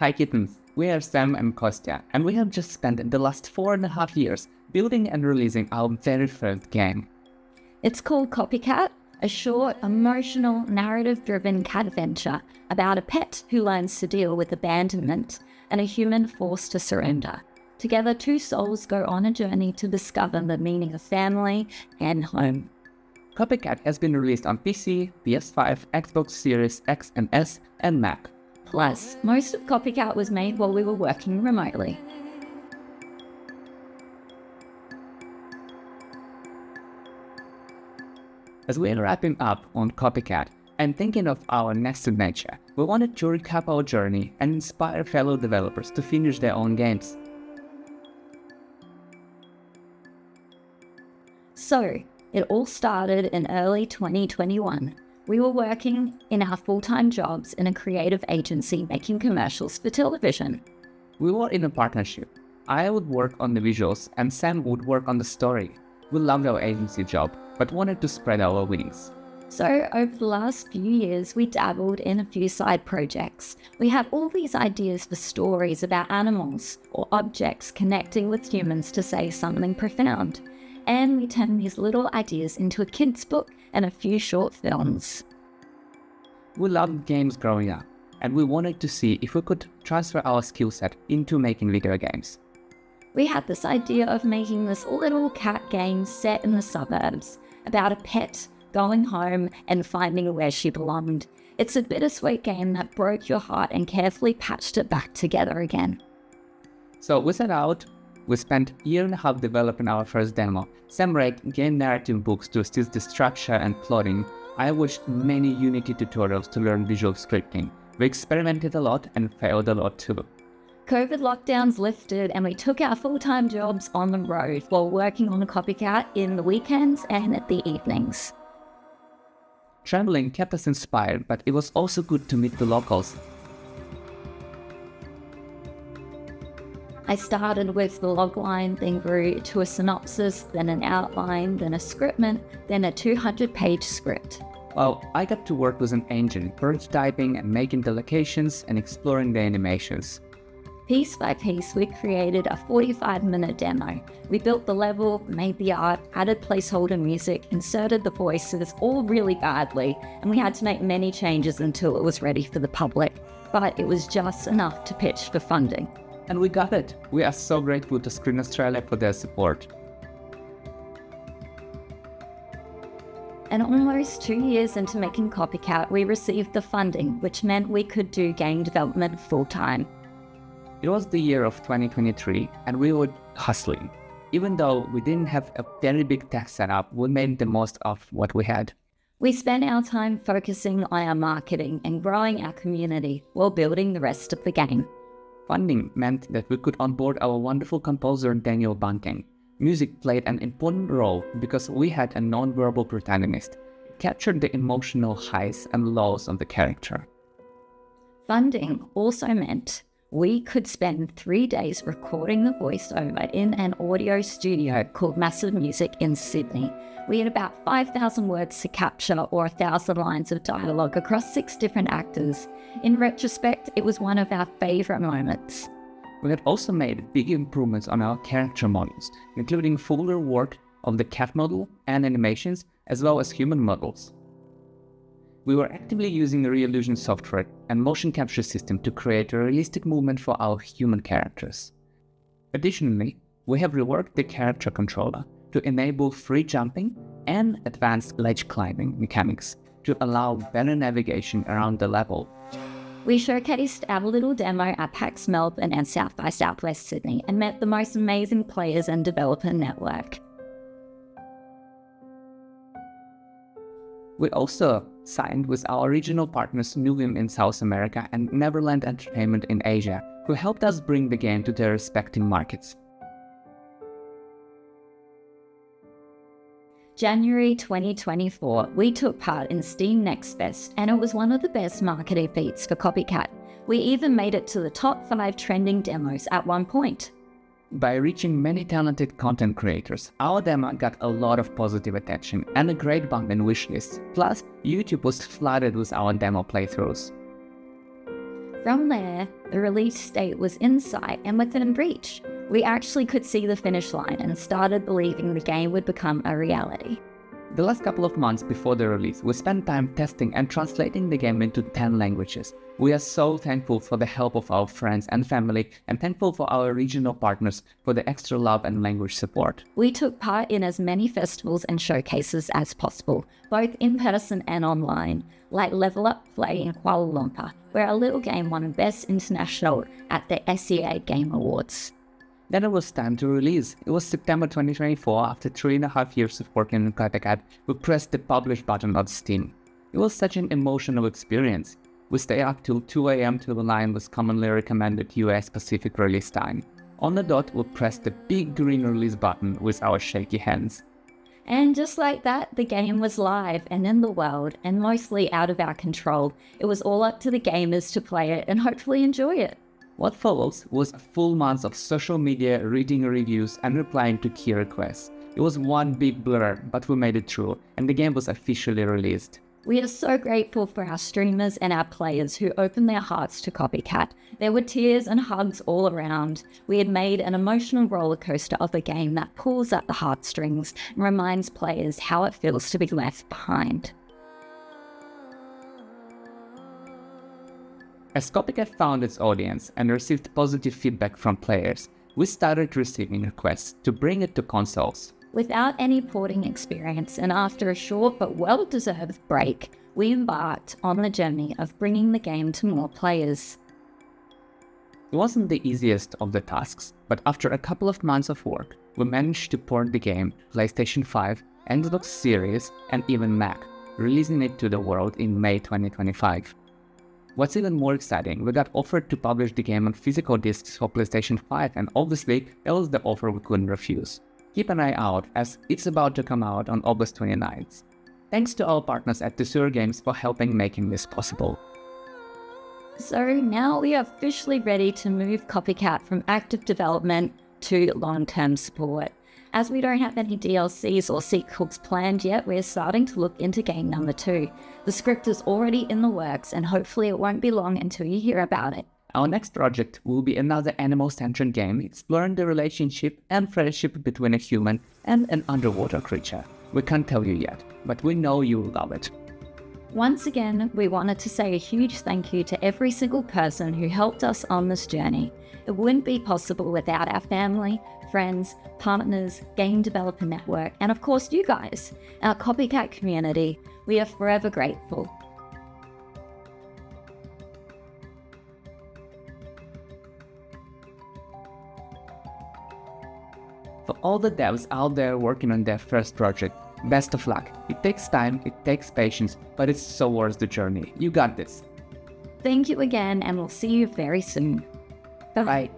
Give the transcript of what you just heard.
Hi kittens, we are Sam and Kostya, and we have just spent the last 4.5 years building and releasing our very first game. It's called Copycat, a short, emotional, narrative-driven catventure about a pet who learns to deal with abandonment and a human forced to surrender. Together, two souls go on a journey to discover the meaning of family and home. Copycat has been released on PC, PS5, Xbox Series X and S, and Mac. Plus, most of Copycat was made while we were working remotely. As we are wrapping up on Copycat and thinking of our next adventure, we wanted to recap our journey and inspire fellow developers to finish their own games. So, it all started in early 2021. We were working in our full-time jobs in a creative agency making commercials for television. We were in a partnership. I would work on the visuals and Sam would work on the story. We loved our agency job, but wanted to spread our wings. So over the last few years, we dabbled in a few side projects. We had all these ideas for stories about animals or objects connecting with humans to say something profound. And we turned these little ideas into a kid's book and a few short films. We loved games growing up, and we wanted to see if we could transfer our skill set into making video games. We had this idea of making this little cat game set in the suburbs, about a pet going home and finding where she belonged. It's a bittersweet game that broke your heart and carefully patched it back together again. So we set out. We spent a year and a half developing our first demo. Sam read game narrative books to assist the structure and plotting. I watched many Unity tutorials to learn visual scripting. We experimented a lot and failed a lot too. COVID lockdowns lifted and we took our full-time jobs on the road while working on a Copycat in the weekends and at the evenings. Traveling kept us inspired, but it was also good to meet the locals. I started with the logline, then grew to a synopsis, then an outline, then a scriptment, then a 200-page script. Well, I got to work with an engine, prototyping and making the locations and exploring the animations. Piece by piece, we created a 45-minute demo. We built the level, made the art, added placeholder music, inserted the voices, all really badly, and we had to make many changes until it was ready for the public. But it was just enough to pitch for funding. And we got it. We are so grateful to Screen Australia for their support. And almost 2 years into making Copycat, we received the funding, which meant we could do game development full-time. It was the year of 2023, and we were hustling. Even though we didn't have a very big tech setup, we made the most of what we had. We spent our time focusing on our marketing and growing our community while building the rest of the game. Funding meant that we could onboard our wonderful composer Daniel Bunting. Music played an important role because we had a non-verbal protagonist. It captured the emotional highs and lows of the character. Funding also meant we could spend 3 days recording the voiceover in an audio studio called Massive Music in Sydney. We had about 5,000 words to capture or 1,000 lines of dialogue across 6 different actors. In retrospect, it was one of our favourite moments. We had also made big improvements on our character models, including fuller work of the cat model and animations, as well as human models. We were actively using Real-Illusion software and motion capture system to create a realistic movement for our human characters. Additionally, we have reworked the character controller to enable free jumping and advanced ledge climbing mechanics to allow better navigation around the level. We showcased our little demo at PAX Melbourne and South by Southwest Sydney and met the most amazing players and developer network. We also signed with our regional partners Nuvim in South America and Neverland Entertainment in Asia, who helped us bring the game to their respective markets. January 2024, we took part in Steam Next Fest, and it was one of the best marketing feats for Copycat. We even made it to the top 5 trending demos at one point. By reaching many talented content creators, our demo got a lot of positive attention and a great bump in wishlists. Plus, YouTube was flooded with our demo playthroughs. From there, the release date was in sight and within reach. We actually could see the finish line and started believing the game would become a reality. The last couple of months before the release, we spent time testing and translating the game into 10 languages. We are so thankful for the help of our friends and family, and thankful for our regional partners for the extra love and language support. We took part in as many festivals and showcases as possible, both in person and online, like Level Up Play in Kuala Lumpur, where our little game won Best International at the SEA Game Awards. Then it was time to release. It was September 2024. After 3.5 years of working on Copycat, we pressed the publish button on Steam. It was such an emotional experience. We stayed up till 2 a.m. till the line was commonly recommended US Pacific release time. On the dot, we pressed the big green release button with our shaky hands. And just like that, the game was live and in the world, and mostly out of our control. It was all up to the gamers to play it and hopefully enjoy it. What follows was a full month of social media, reading reviews and replying to key requests. It was one big blur, but we made it through, and the game was officially released. We are so grateful for our streamers and our players who opened their hearts to Copycat. There were tears and hugs all around. We had made an emotional roller coaster of a game that pulls at the heartstrings and reminds players how it feels to be left behind. As Copycat found its audience and received positive feedback from players, we started receiving requests to bring it to consoles. Without any porting experience, and after a short but well-deserved break, we embarked on the journey of bringing the game to more players. It wasn't the easiest of the tasks, but after a couple of months of work, we managed to port the game to PlayStation 5, Xbox Series, and even Mac, releasing it to the world in May 2025. What's even more exciting, we got offered to publish the game on physical discs for PlayStation 5, and obviously that was the offer we couldn't refuse. Keep an eye out, as it's about to come out on August 29th. Thanks to our partners at Tesura Games for helping making this possible. So now we are officially ready to move Copycat from active development to long-term support. As we don't have any DLCs or sequels planned yet, we're starting to look into game number 2. The script is already in the works, and hopefully it won't be long until you hear about it. Our next project will be another animal-centric game exploring the relationship and friendship between a human and an underwater creature. We can't tell you yet, but we know you will love it. Once again, we wanted to say a huge thank you to every single person who helped us on this journey. It wouldn't be possible without our family, friends, partners, game developer network, and of course you guys, our Copycat community. We are forever grateful. For all the devs out there working on their first project, best of luck. It takes time, it takes patience, but it's so worth the journey. You got this. Thank you again, and we'll see you very soon. Bye. Bye.